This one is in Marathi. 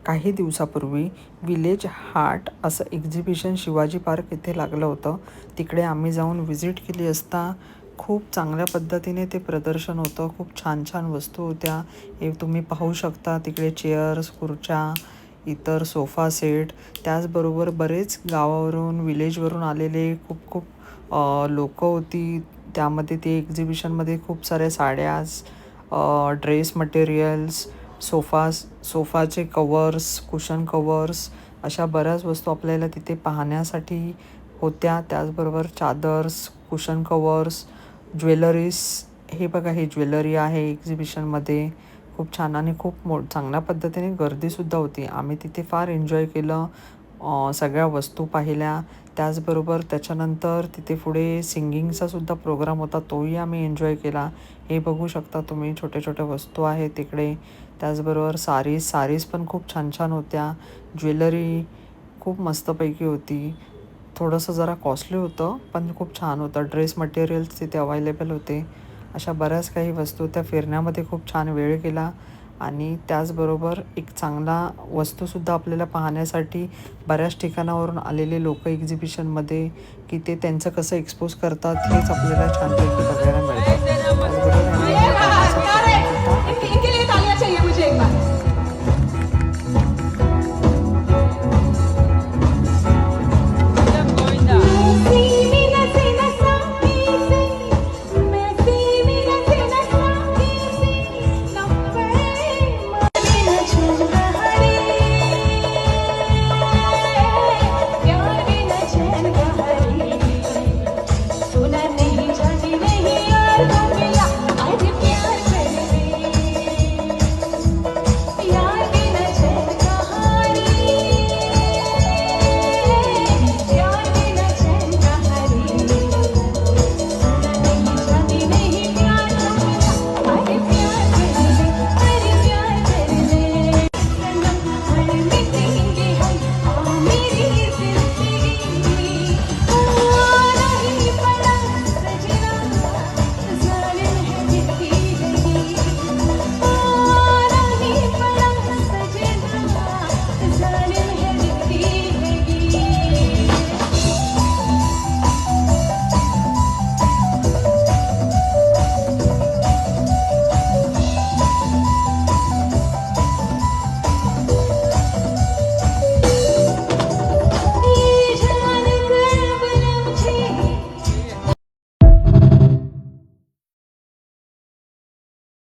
काही दिवसापूर्वी विलेज हार्ट असं एक्झिबिशन शिवाजी पार्क इथे लागलं होतं. तिकडे आम्ही जाऊन व्हिजिट केली असता खूप चांगल्या पद्धतीने ते प्रदर्शन होतं. खूप छान छान वस्तू होत्या. हे तुम्ही पाहू शकता तिकडे चेअर्स, खुर्च्या, इतर सोफा सेट, त्याचबरोबर बरेच गावावरून, विलेजवरून आलेले खूप खूप लोकं होती. त्यामध्ये ते एक्झिबिशनमध्ये खूप साऱ्या साड्याज, ड्रेस मटेरियल्स, सोफाचे कवर्स, कुशन कवर्स, अशा बऱ्याच वस्तू आपल्याला तिथे पाहण्यासाठी होत्या. त्याचबरोबर चादर्स, कुशन कवर्स, ज्वेलरीज. हे बघा, हे ज्वेलरी आहे एक्झिबिशनमध्ये. खूप छान आणि खूप चांगल्या पद्धतीने गर्दीसुद्धा होती. आम्ही तिथे फार एन्जॉय केलं. सगळ्या वस्तू पाहिल्या. त्याचबरोबर त्याच्यानंतर तिथे पुढे सिंगिंगचा सुद्धा प्रोग्राम होता, तोही आम्ही एन्जॉय केला. हे बघू शकता तुम्ही, छोट्या छोट्या वस्तू आहेत तिकडे. त्याचबरोबर सारीज पण खूप छान छान होत्या. ज्वेलरी खूप मस्तपैकी होती. थोडंसं जरा कॉस्टली होतं, पण खूप छान होतं. ड्रेस मटेरियल्स तिथे अवेलेबल होते. अशा बऱ्याच काही वस्तू, त्या फिरण्यामध्ये खूप छान वेळ गेला. आणि त्याचबरोबर एक चांगला वस्तूसुद्धा आपल्याला पाहण्यासाठी बऱ्याच ठिकाणावरून आलेले लोक एक्झिबिशनमध्ये, की ते त्यांचं कसं एक्सपोज करतात हेच आपल्याला छानपैकी बघायला मिळतं. त्याचबरोबर